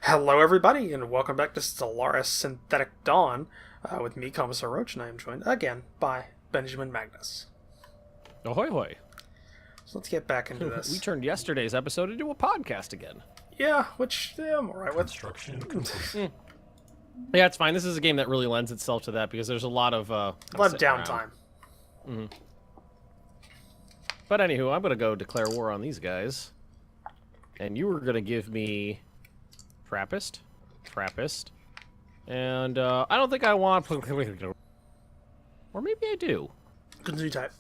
Hello, everybody, and welcome back to Stellaris Synthetic Dawn with me, Commissar Roach, and I am joined again by Benjamin Magnus. Ahoy hoy. So let's get back into this. We turned yesterday's episode into a podcast again. Yeah, which I'm alright with. Construction complete. Yeah, it's fine. This is a game that really lends itself to that because there's a lot of downtime. Mm-hmm. But anywho, I'm gonna go declare war on these guys, and you were gonna give me Trappist, and I don't think I want, or maybe I do. Continue type.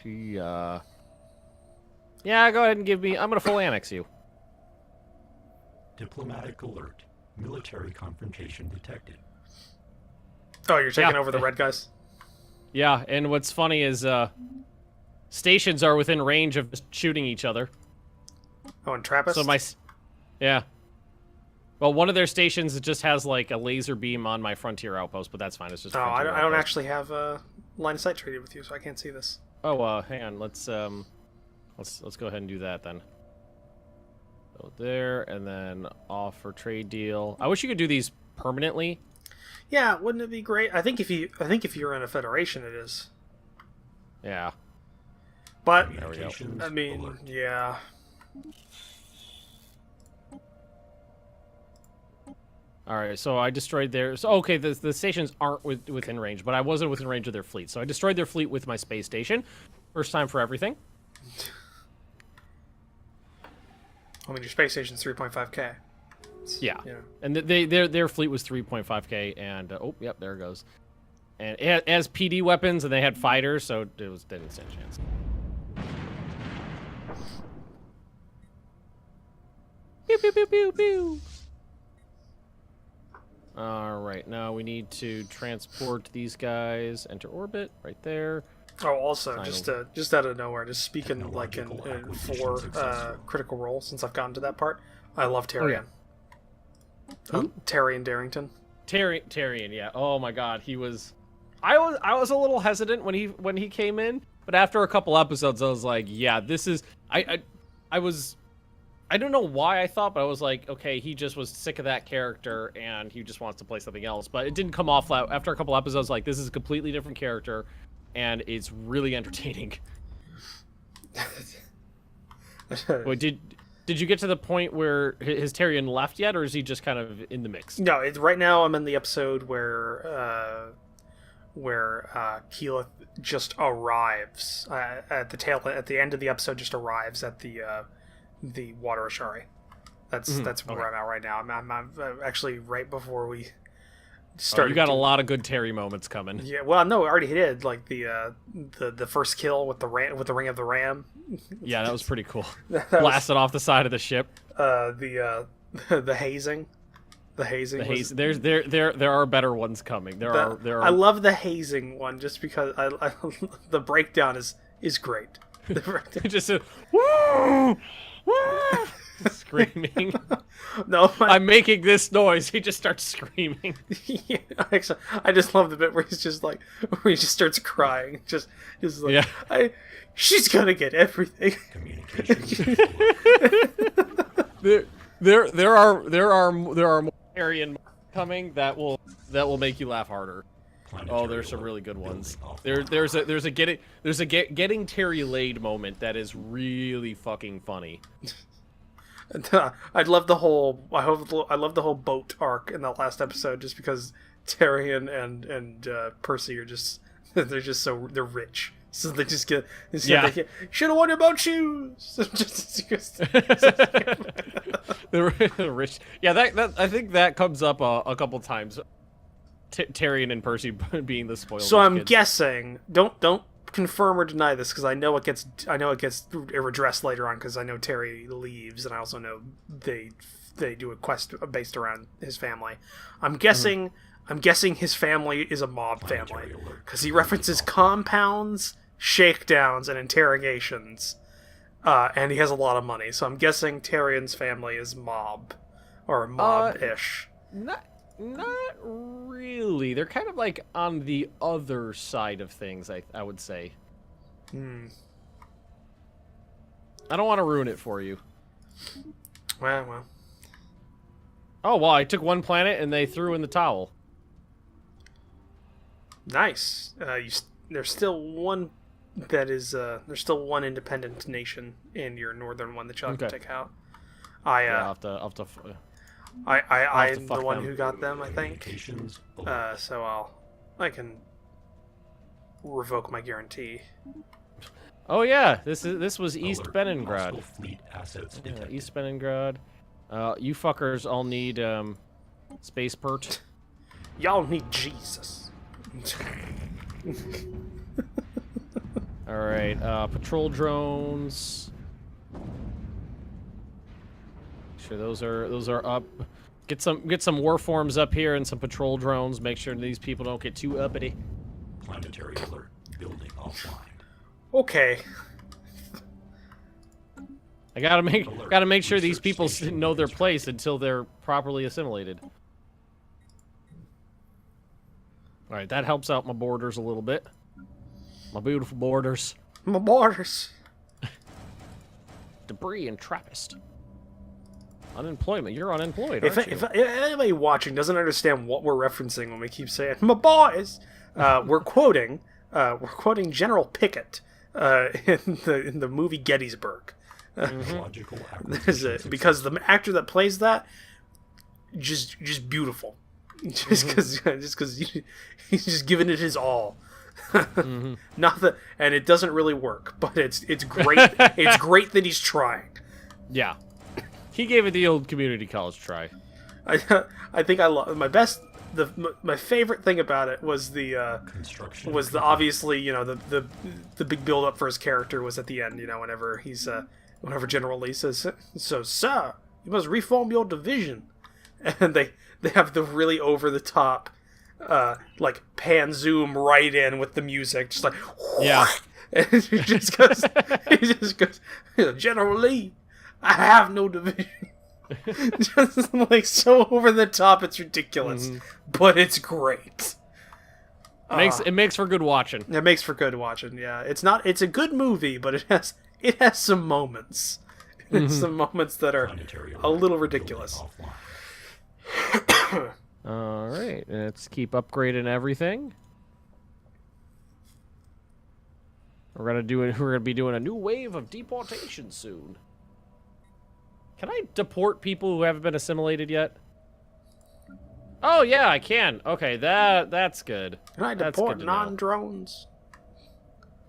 Yeah. Yeah, go ahead and give me. I'm gonna full annex you. Diplomatic alert. Military confrontation detected. Oh, you're taking over the red guys? Yeah, and what's funny is stations are within range of shooting each other. Oh, and Trappist? So yeah. Well, one of their stations just has like a laser beam on my frontier outpost, but that's fine. It's just. Oh, I don't actually have a line of sight traded with you, so I can't see this. Oh, hang on. Let's go ahead and do that then. Go there, and then offer trade deal. I wish you could do these permanently. Yeah, wouldn't it be great? I think if you're in a federation, it is. Yeah. But There we go. I mean, alert. yeah. All right, so I destroyed their. So okay, the stations aren't within range, but I wasn't within range of their fleet, so I destroyed their fleet with my space station. First time for everything. I mean, your space station's 3.5K. Yeah, Yeah. and their fleet was 3.5K, and oh, yep, there it goes. And it has PD weapons, and they had fighters, so they didn't stand a chance. Pew pew pew pew pew. All right, now we need to transport these guys, enter orbit, right there. Oh, also, Final. just out of nowhere, just speaking like in Technological for acquisition successful. Critical Role, since I've gotten to that part, I love Oh, yeah. Tyrion. Tyrion Darrington. Tyrion, yeah. Oh my God, he was. I was a little hesitant when he came in, but after a couple episodes, I was like, yeah, this is. I was. I don't know why I thought, but I was like, okay, he just was sick of that character and he just wants to play something else. But it didn't come off after a couple episodes. Like, this is a completely different character, and it's really entertaining. Wait, did you get to the point where his Tyrion left yet, or is he just kind of in the mix? No, right now I'm in the episode where Keyleth just arrives at the end of the episode. Just arrives at the Water Ashari. That's where I'm at right now. I'm actually right before we started. You got a lot of good Terry moments coming. Yeah, well, no, I already hit like the first kill with the Ring of the Ram. Yeah, that was pretty cool. That was- Blasted off the side of the ship. The hazing. The hazing. The was- haze. There are better ones coming. There are. I love the hazing one just because I the breakdown is great. The breakdown. Just woo, woo, screaming. No, I'm making this noise. He just starts screaming. yeah, actually, I just love the bit where he just starts crying, just like, Yeah. She's gonna get everything. Communication. There are more Aryan coming that will make you laugh harder. Oh, there's some really good ones. There's a getting Terry laid moment that is really fucking funny. I love the whole boat arc in that last episode, just because Tyrion and Percy are just they're rich, so they just get should have worn your boat shoes. They're rich. Yeah, that I think that comes up a couple times. Tyrion and Percy being the spoiled. So I'm kids. guessing. Don't confirm or deny this, because I know it gets redressed later on, because I know Terry leaves, and I also know they do a quest based around his family. I'm guessing. I'm guessing his family is a mob family, because he references compounds, shakedowns, and interrogations, and he has a lot of money. So I'm guessing Tyrion's family is mob, or mob-ish. Not really. They're kind of like on the other side of things, I would say. I don't want to ruin it for you. Well. Oh, well, I took one planet and they threw in the towel. Nice. There's still one there's still one independent nation in your northern one that you'll have to take out. I'll have to I'm the one them. who got them, I think. So I can revoke my guarantee. Oh yeah, this was East Alert. Beningrad. Hostile fleet assets Yeah, detected. East Beningrad. You fuckers all need space pert. Y'all need Jesus. All right, patrol drones. Sure, those are up. Get some war forms up here and some patrol drones. Make sure these people don't get too uppity. Planetary alert. Building offline. Okay. I gotta make sure these Research people station know their is place until they're properly assimilated. All right, that helps out my borders a little bit. My beautiful borders. My borders. Debris and Trappist. Unemployment. You're unemployed, If aren't you? anybody watching doesn't understand what we're referencing when we keep saying "my boys," we're quoting General Pickett in the movie Gettysburg. Logical Is it because the actor that plays that just beautiful, just because he's just giving it his all. Not that, and it doesn't really work, but it's great. It's great that he's trying. Yeah. He gave it the old community college try. I think I love my favorite thing about it was the construction. obviously, you know, the big build up for his character was at the end, you know, whenever General Lee says, "So sir, you must reform your division," and they have the really over the top like pan zoom right in with the music, just like Yeah. and he just goes General Lee, I have no division. Just like so over the top, it's ridiculous, but it's great. It makes for good watching. It makes for good watching. Yeah, it's a good movie, but it has some moments. Some moments that are Planetary a alert. little Building ridiculous. offline. All right, let's keep upgrading everything. We're gonna be doing a new wave of deportation soon. Can I deport people who haven't been assimilated yet? Oh yeah, I can. Okay, that's good. Can I That's deport good to know. non-drones?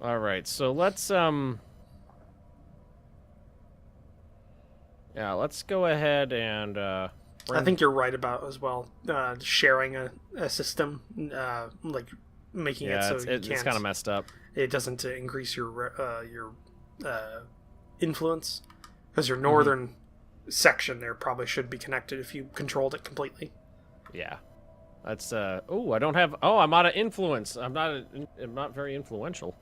All right, so let's yeah, let's go ahead and I think you're right about as well. Sharing a system, like making it so it's kind of messed up. it doesn't increase your influence, because your northern section there probably should be connected if you controlled it completely. Yeah. That's oh, I don't have I'm out of influence. I'm not very influential.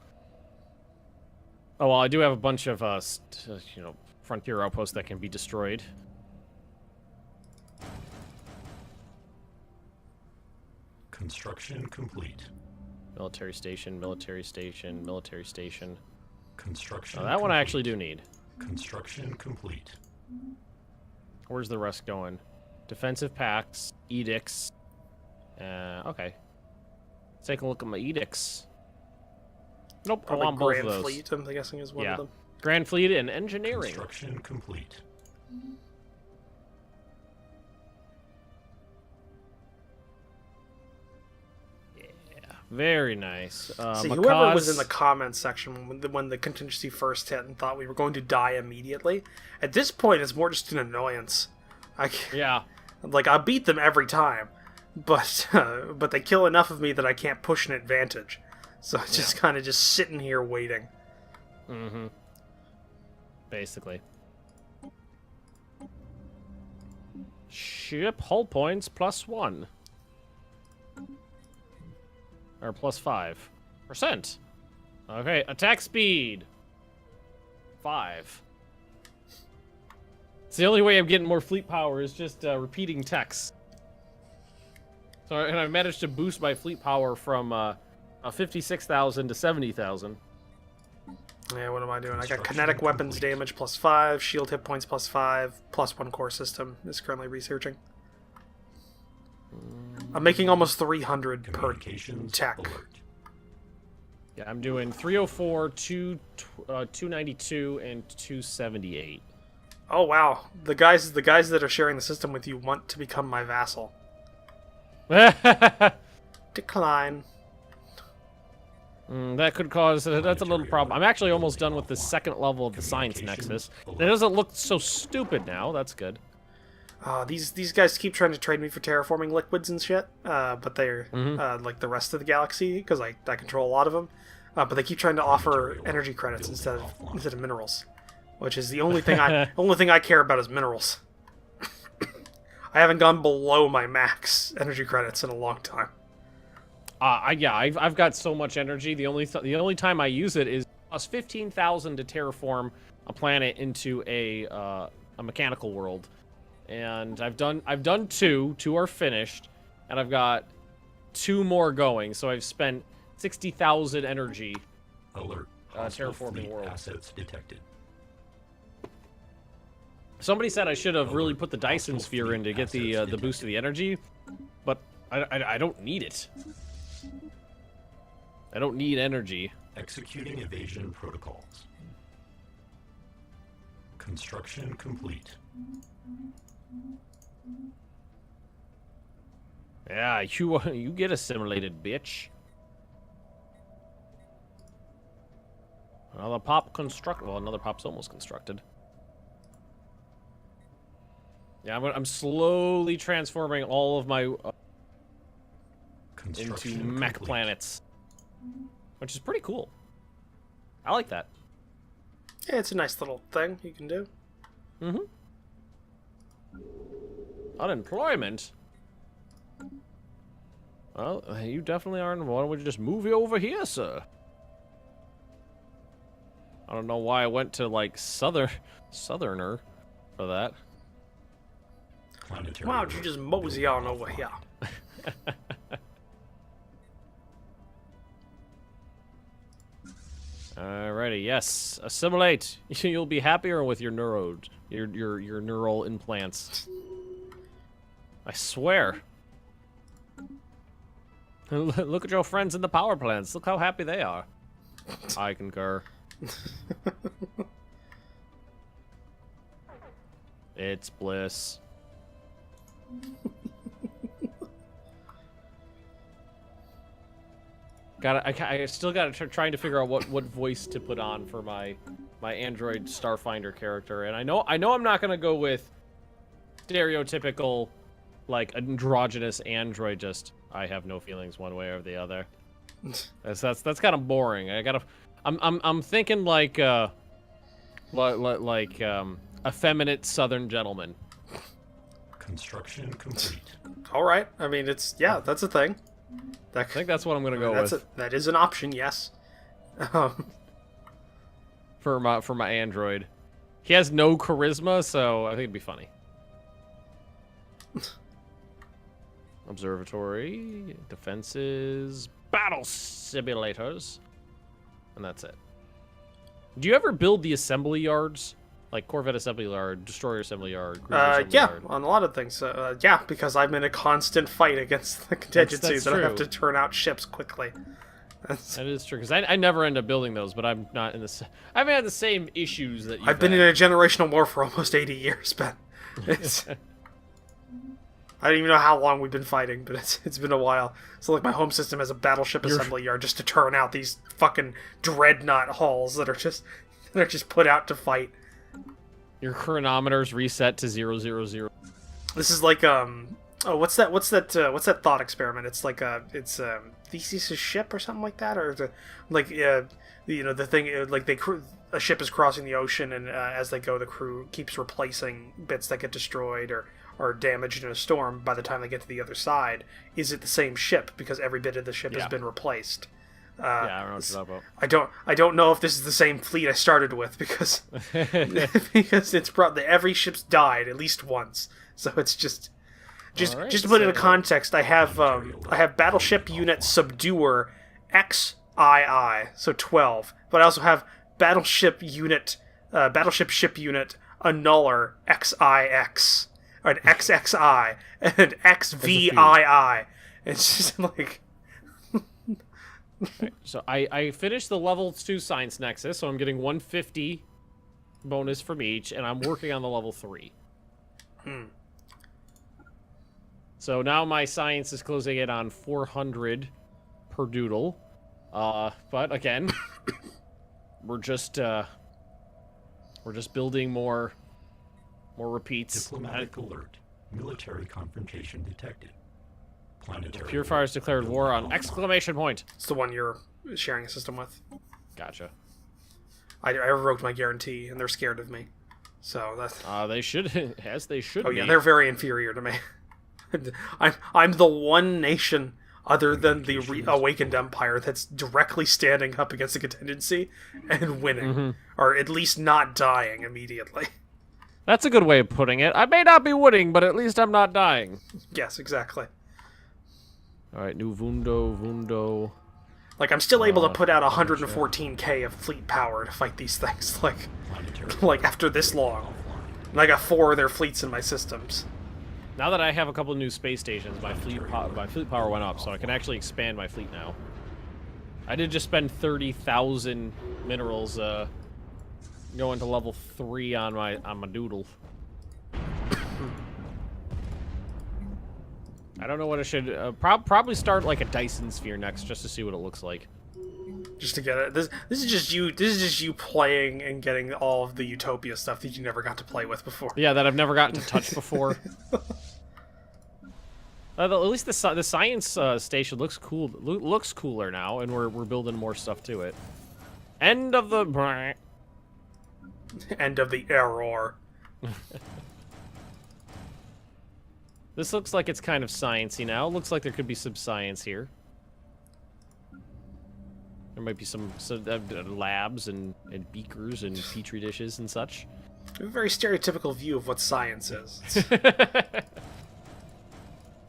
Oh, well, I do have a bunch of frontier outposts that can be destroyed. Construction complete. Military station, military station, military station. Construction. Oh, that one I complete. actually do need. Construction complete. Where's the rest going? Defensive packs, edicts. Okay. Let's take a look at my edicts. Nope, I Probably want both Grand of those. Fleet, I'm guessing, is one Yeah. of them. Grand Fleet and engineering. Construction complete. Very nice. See, whoever was in the comments section when the contingency first hit and thought we were going to die immediately, at this point it's more just an annoyance. Yeah. Like, I beat them every time, but they kill enough of me that I can't push an advantage. So it's just kind of just sitting here waiting. Mm-hmm. Basically. Ship hull points +1. Or +5%. Okay, attack speed. 5. It's the only way I'm getting more fleet power is just repeating text. So, and I managed to boost my fleet power from 56,000 to 70,000. Yeah, what am I doing? I got kinetic weapons damage +5, shield hit points +5, +1 core system is currently researching. I'm making almost 300 per tech. Alert. Yeah, I'm doing 304, 292, and 278. Oh wow, the guys that are sharing the system with you want to become my vassal. Decline. That could cause... that's a little problem. I'm actually almost done with the second level of the Science Nexus. It doesn't look so stupid now. That's good. These guys keep trying to trade me for terraforming liquids and shit, but they're like the rest of the galaxy, because I control a lot of them. But they keep trying to offer energy credits instead of minerals, which is the only thing I care about is minerals. I haven't gone below my max energy credits in a long time. I've got so much energy. The only time I use it is plus 15,000 to terraform a planet into a mechanical world, and I've done two. Two are finished, and I've got 2 more going. So I've spent 60,000 energy. Alert. Terraforming world. Assets detected. Somebody said I should have really put the Dyson sphere in to get the boost of the energy, but I don't need it. I don't need energy. Executing evasion protocols. Construction complete. Yeah, you get assimilated, bitch. Another pop construct. Well, another pop's almost constructed. Yeah, I'm slowly transforming all of my into mech planets, which is pretty cool. I like that. Yeah, it's a nice little thing you can do. Unemployment? Well, you definitely aren't. Why don't we just move you over here, sir? I don't know why I went to, like, southerner for that. Planetary Why don't you just mosey on over here? Alrighty, yes. Assimilate. You'll be happier with your your neural implants. I swear. Look at your friends in the power plants. Look how happy they are. I concur. It's bliss. I still got to trying to figure out what voice to put on for my Android Starfinder character, and I know I'm not gonna go with stereotypical, like, androgynous android. Just I have no feelings one way or the other. That's kind of boring. I'm thinking like effeminate Southern gentleman. Construction complete. All right. I mean, that's a thing. I think that's what I'm gonna go with. That is an option, yes. For my android. He has no charisma, so I think it'd be funny. Observatory, defenses, battle simulators, and that's it. Do you ever build the assembly yards? Like Corvette assembly yard, destroyer assembly yard, yeah, yard. On a lot of things. Yeah, because I'm in a constant fight against the contingencies, and I have to turn out ships quickly. That is true, because I never end up building those, but I'm not in the... I haven't had the same issues that you've I've been in a generational war for almost 80 years, Ben. I don't even know how long we've been fighting, but it's been a while. So, like, my home system has a battleship assembly yard just to turn out these fucking dreadnought hulls that are just put out to fight. Your chronometer's reset to 000. This is like what's that thought experiment? It's like it's Theseus' ship or something like that, or the thing like a ship is crossing the ocean, and as they go, the crew keeps replacing bits that get destroyed or damaged in a storm. By the time they get to the other side, is it the same ship because every bit of the ship has been replaced? Yeah, I don't know what you're talking about. I don't know if this is the same fleet I started with because it's probably every ship's died at least once. So it's just to put it in context, I have battleship unit subduer XII, so 12, but I also have battleship ship unit annuller XIX, or an XXI, and an XVII. It's just like... Right, so I finished the level 2 science nexus, so I'm getting 150 bonus from each, and I'm working on the level 3. So now my science is closing in on 400 per doodle. But again, we're just building more repeats. Diplomatic alert. Military confrontation detected. Planetary. Purifiers declared war on exclamation point. It's the one you're sharing a system with. Gotcha. I revoked my guarantee, and they're scared of me. So that's... They should, as they should Oh be. yeah, they're very inferior to me. I'm the one nation other than the Awakened Empire that's directly standing up against the contingency and winning. Or at least not dying immediately. That's a good way of putting it. I may not be winning, but at least I'm not dying. Yes, exactly. Alright, new Vundo. Like, I'm still able to put out 114k of fleet power to fight these things, like after this long. And I got 4 of their fleets in my systems. Now that I have a couple new space stations, my fleet power went up, so I can actually expand my fleet now. I did just spend 30,000 minerals going to level 3 on my doodle. I don't know what I should probably start like a Dyson sphere next, just to see what it looks like. Just to get it. This is just you. This is just you playing and getting all of the Utopia stuff that you never got to play with before. Yeah, that I've never gotten to touch before. At least the science station looks cool. Looks cooler now, and we're building more stuff to it. End of the. End of the error. This looks like it's kind of sciencey now. Looks like there could be some science here. There might be some labs and beakers and petri dishes and such. A very stereotypical view of what science is.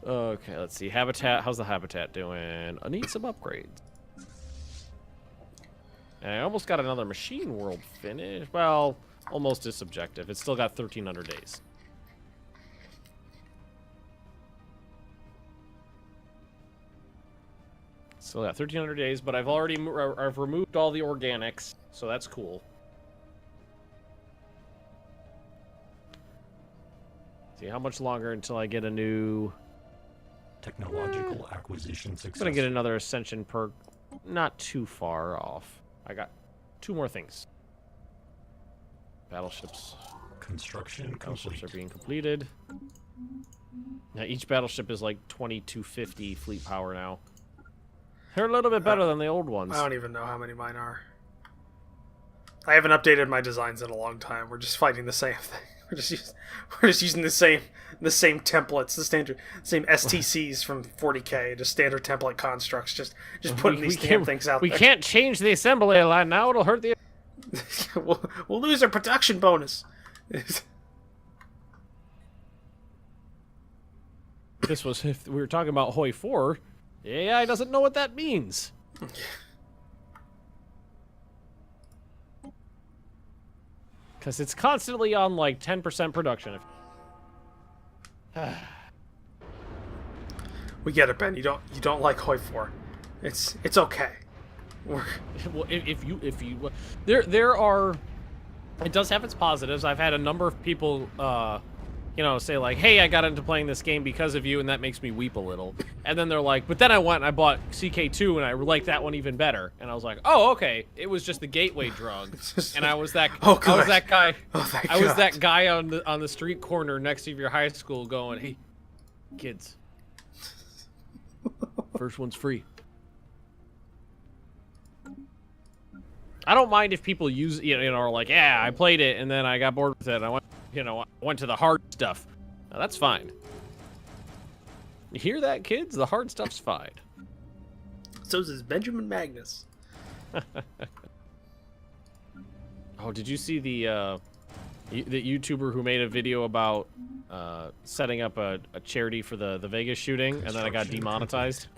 Okay, let's see. Habitat. How's the habitat doing? I need some upgrades. And I almost got another machine world finished. Well, almost is subjective. It's still got 1,300 days. Still got 1,300 days, but I've already I've removed all the organics, so that's cool. See how much longer until I get a new Technological acquisition success. I'm gonna get another ascension perk. Not too far off. I got 2 more things. Battleships. Construction Battleships complete. are being completed. Now each battleship is like 2250 fleet power now. They're a little bit better than the old ones. I don't even know how many mine are. I haven't updated my designs in a long time. We're just fighting the same thing. We're just using the same templates, the same STCs from 40k, just standard template constructs. Just putting these damn things out there. We can't change the assembly line now. It'll hurt the. we'll lose our production bonus. This was if we were talking about Hoi 4. AI doesn't know what that means. Because it's constantly on like 10% production. We get it, Ben. You don't like Hoi 4. It's okay. Well, if you there are, it does have its positives. I've had a number of people say like, hey, I got into playing this game because of you, and that makes me weep a little. And then they're like, but then I went and I bought CK2, and I liked that one even better. And I was like, oh, okay, it was just the gateway drug. And I was that I was that guy. Oh, I was that guy on the street corner next to your high school going, hey, kids, first one's free. I don't mind if people use are like, yeah, I played it and then I got bored with it and I went to the hard stuff. Now, that's fine. You hear that, kids? The hard stuff's fine. So is Benjamin Magnus. Oh, did you see the YouTuber who made a video about setting up a charity for the Vegas shooting and then I got demonetized?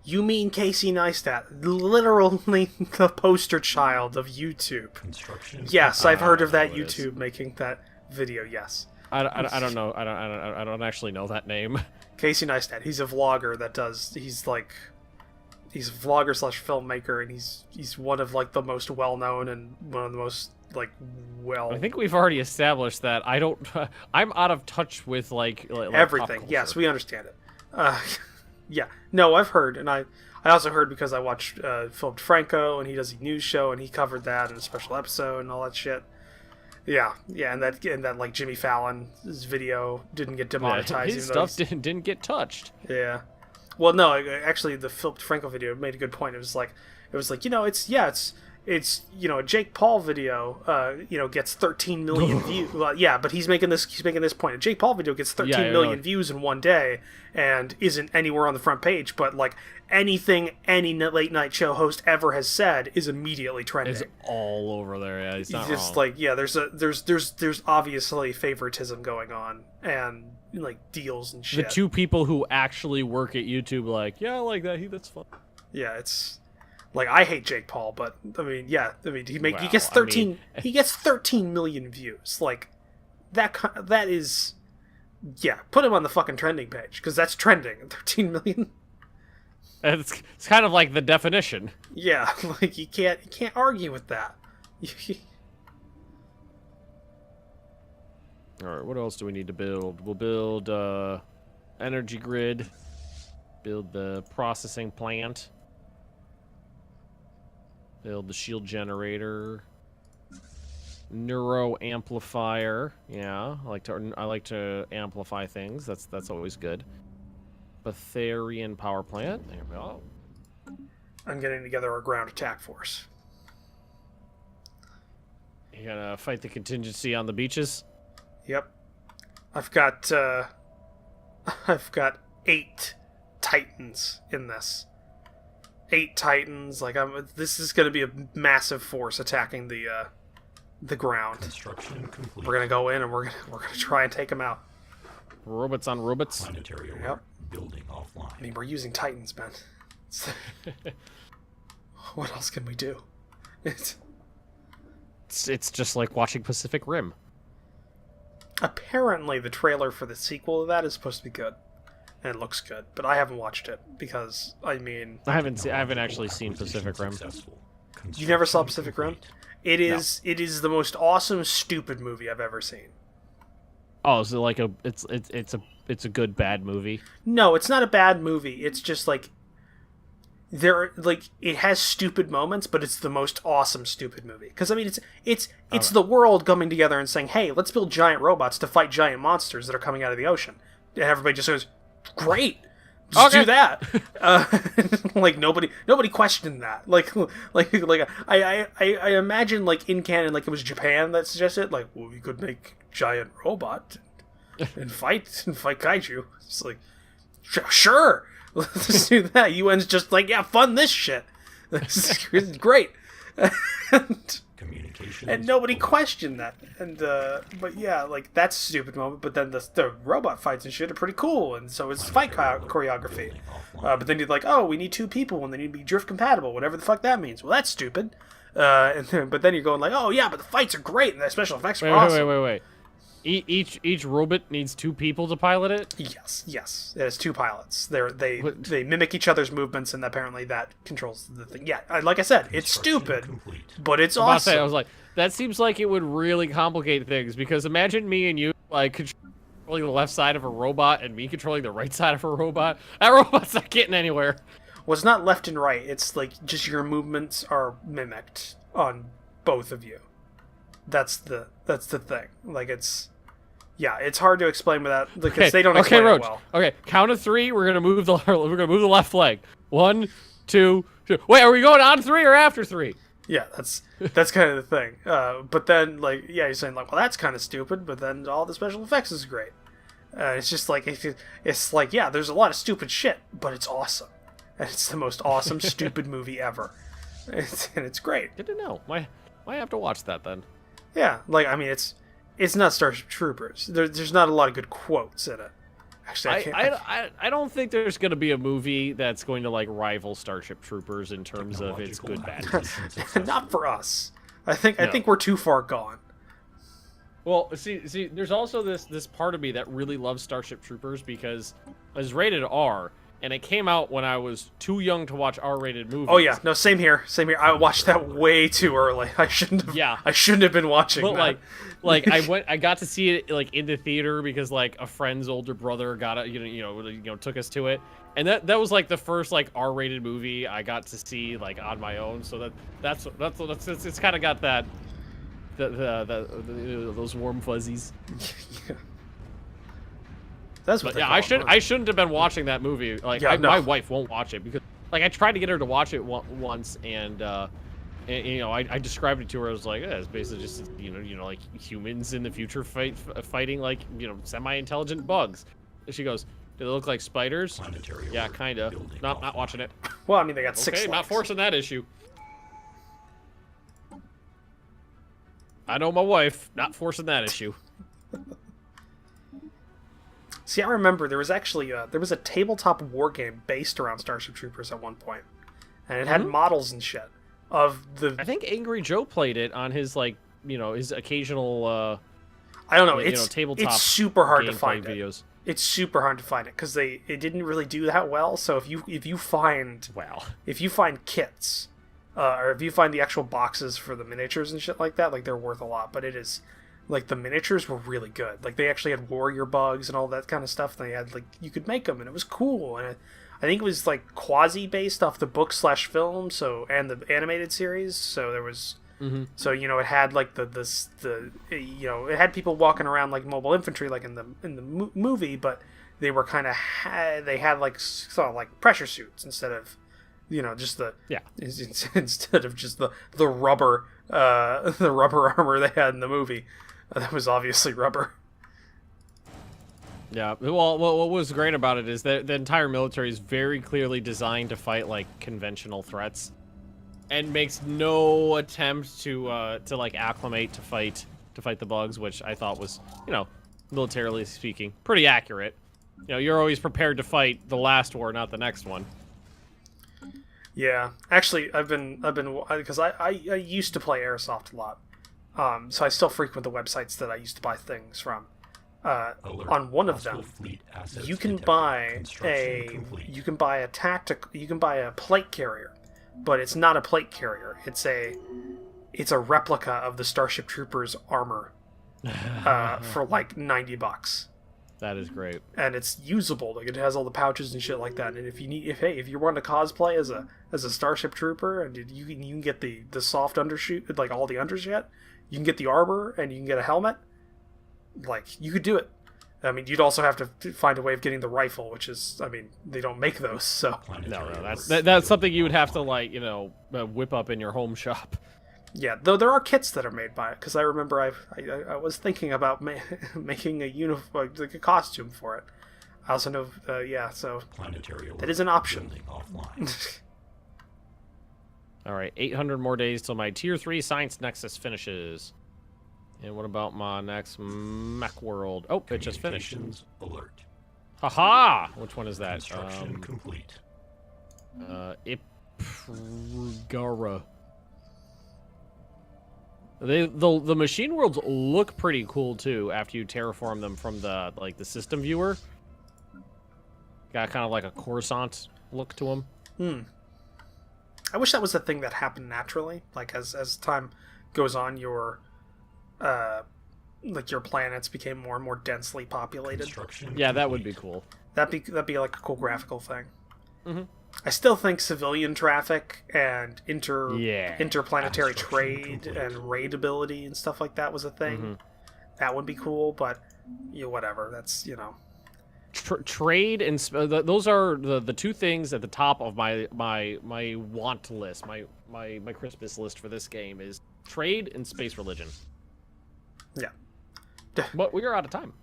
You mean Casey Neistat, literally the poster child of YouTube. Construction. Yes, I've heard of that know who it is. YouTube making that video. Yes, I don't know. I don't actually know that name. Casey Neistat. He's a vlogger that does. He's a vlogger slash filmmaker, and he's one of like the most well known and one of the most like well. I think we've already established that I don't. I'm out of touch with like everything. pop Yes, culture. we understand it. Yeah. No, I've heard, and I also heard because I watched Philip DeFranco, and he does a news show, and he covered that in a special episode and all that shit. Yeah, and that like Jimmy Fallon's video didn't get demonetized. His even though stuff didn't get touched. Yeah. Well, no, actually, the Philip DeFranco video made a good point. It was like, it's a Jake Paul video, gets 13 million views. Well, yeah, but he's making this point. A Jake Paul video gets 13 million views in one day and isn't anywhere on the front page. But like anything any late night show host ever has said is immediately trending. It's all over there. Yeah, he's not Just wrong. like there's obviously favoritism going on and like deals and The shit. two people who actually work at YouTube, like, yeah, I like that. That's fun. Yeah, it's like I hate Jake Paul, but he gets Well, 13 he gets 13 million views. Like that is put him on the fucking trending page because that's trending. 13 million. It's kind of like the definition. Yeah, like you can't argue with that. All right, what else do we need to build? We'll build energy grid, build the processing plant, build the shield generator, neuro amplifier. Yeah, I like to amplify things. That's always good. Betharian power plant. There we go. I'm getting together a ground attack force. You gonna fight the contingency on the beaches? Yep. I've got 8 Titans in this. 8 Titans. Like this is going to be a massive force attacking the ground. Construction complete. We're going to go in and we're going to try and take them out. Robots on robots. Planetary alert. Yep. Building offline. I mean, we're using Titans, man. What else can we do? It's just like watching Pacific Rim. Apparently, the trailer for the sequel to that is supposed to be good, and it looks good. But I haven't watched it because I haven't actually seen Pacific Rim. You never saw Pacific Rim? It is the most awesome stupid movie I've ever seen. Oh, so like it's a good bad movie. No, it's not a bad movie. It's just like it has stupid moments, but it's the most awesome stupid movie. Because I mean, it's the world coming together and saying, "Hey, let's build giant robots to fight giant monsters that are coming out of the ocean," and everybody just goes, "Great, just do that." Like nobody questioned that. Like I imagine like in canon, like it was Japan that suggested, like, well, we could make giant robot and fight kaiju. It's like, sure. Let's do that. UN's just like, yeah, fund this shit. This is great. And nobody questioned that. And but yeah, like that's a stupid moment. But then the robot fights and shit are pretty cool, and so it's fight choreography. But then you're like, oh, we need 2 people, and they need to be drift compatible, whatever the fuck that means. Well, that's stupid. But then you're going like, oh yeah, but the fights are great, and the special effects are awesome. Wait. Each robot needs 2 people to pilot it? Yes. It has 2 pilots. They mimic each other's movements, and apparently that controls the thing. Yeah, like I said, it's stupid, but it's awesome. I was like, that seems like it would really complicate things, because imagine me and you like controlling the left side of a robot and me controlling the right side of a robot. That robot's not getting anywhere. Well, it's not left and right. It's like just your movements are mimicked on both of you. That's the thing. Like it's hard to explain without because they don't explain it well. Okay, count of 3. We're gonna move the left leg. 1, 2, 3. Wait, are we going on 3 or after 3? Yeah, that's kind of the thing. But then like you're saying like, well, that's kind of stupid. But then all the special effects is great. It's just like it's like there's a lot of stupid shit, but it's awesome, and it's the most awesome stupid movie ever. And it's great. Good to know. Might have to watch that then. Yeah, like I mean, it's not Starship Troopers. There's not a lot of good quotes in it, Actually, I can't. I don't think there's going to be a movie that's going to like rival Starship Troopers in terms of its good bad. Not for us. I think we're too far gone. Well, see, there's also this part of me that really loves Starship Troopers because it's rated R, and it came out when I was too young to watch R-rated movies. Oh yeah, no, same here. I watched that way too early. I shouldn't have. Yeah. I shouldn't have been watching that. Like I got to see it like in the theater because like a friend's older brother got it, took us to it, and that was like the first like R-rated movie I got to see like on my own. So that's it's kind of got that those warm fuzzies. Yeah. That's what. But yeah, I shouldn't have been watching that movie. Like my wife won't watch it because like I tried to get her to watch it once and I described it to her as like it's basically just like humans in the future fighting like semi-intelligent bugs. And she goes, "Do they look like spiders?" Yeah, kind of. Not watching it. Well, I mean they got 6 legs. Not forcing that issue. I know my wife. Not forcing that issue. See, I remember there was actually there was a tabletop war game based around Starship Troopers at one point, and it had models and shit of the. I think Angry Joe played it on his his occasional. I don't know. It's tabletop. It's super hard to find videos. It's super hard to find it because it didn't really do that well. So if you find kits, or if you find the actual boxes for the miniatures and shit like that, like they're worth a lot. But it is. Like, the miniatures were really good. Like, they actually had warrior bugs and all that kind of stuff. They had, like, you could make them, and it was cool. And I think it was, like, quasi-based off the book/film, and the animated series. So there was... Mm-hmm. So, it had, like, it had people walking around like mobile infantry, like, in the movie, but they were kind of... They had, like, sort of, like, pressure suits instead of, just the... Yeah. Instead of just the rubber... the rubber armor they had in the movie. That was obviously rubber. Yeah, well, what was great about it is that the entire military is very clearly designed to fight like conventional threats, and makes no attempt to like acclimate to fight the bugs, which I thought was, militarily speaking, pretty accurate. You're always prepared to fight the last war, not the next one. Yeah, actually, I've been because I used to play Airsoft a lot, so I still frequent the websites that I used to buy things from. On one of them, you can buy a plate carrier, but it's not a plate carrier. It's a replica of the Starship Troopers armor, for like $90. That is great, and it's usable. Like, it has all the pouches and shit like that. And if you want to cosplay as a Starship Trooper, and you can get the soft undershoot, like all the undershit, you can get the armor, and you can get a helmet. Like, you could do it. I mean, you'd also have to find a way of getting the rifle, which is, I mean, they don't make those, so no, that's something you would have to like whip up in your home shop. Yeah, though there are kits that are made by it, because I remember I was thinking about making a uniform, like a costume for it. I also know, so that is an option. All right, 800 more days till my Tier 3 Science Nexus finishes. And what about my next Mech World? Oh, it just finished. Alert. Haha! Which one is that? Construction complete. Ipgara. The machine worlds look pretty cool too after you terraform them from the system viewer. Got kind of like a Coruscant look to them. I wish that was a thing that happened naturally. Like as time goes on, your planets became more and more densely populated. Yeah, that would be cool. That'd be like a cool graphical thing. Mm-hmm. I still think civilian traffic and interplanetary trade and raidability and stuff like that was a thing. Mm-hmm. That would be cool, but whatever. That's trade and those are the two things at the top of my want list, my Christmas list for this game is trade and space religion. Yeah. But we are out of time.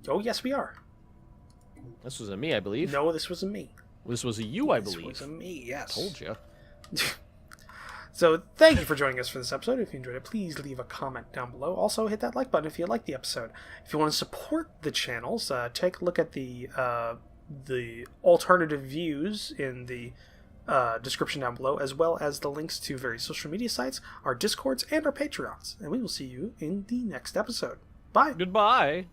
Oh yes, we are. This was a me, I believe. No, this was a me. This was a you, I believe. This was a me, yes. Told you. So thank you for joining us for this episode. If you enjoyed it, please leave a comment down below. Also, hit that like button if you like the episode. If you want to support the channels, take a look at the alternative views in the description down below, as well as the links to various social media sites, our Discords, and our Patreons. And we will see you in the next episode. Bye. Goodbye.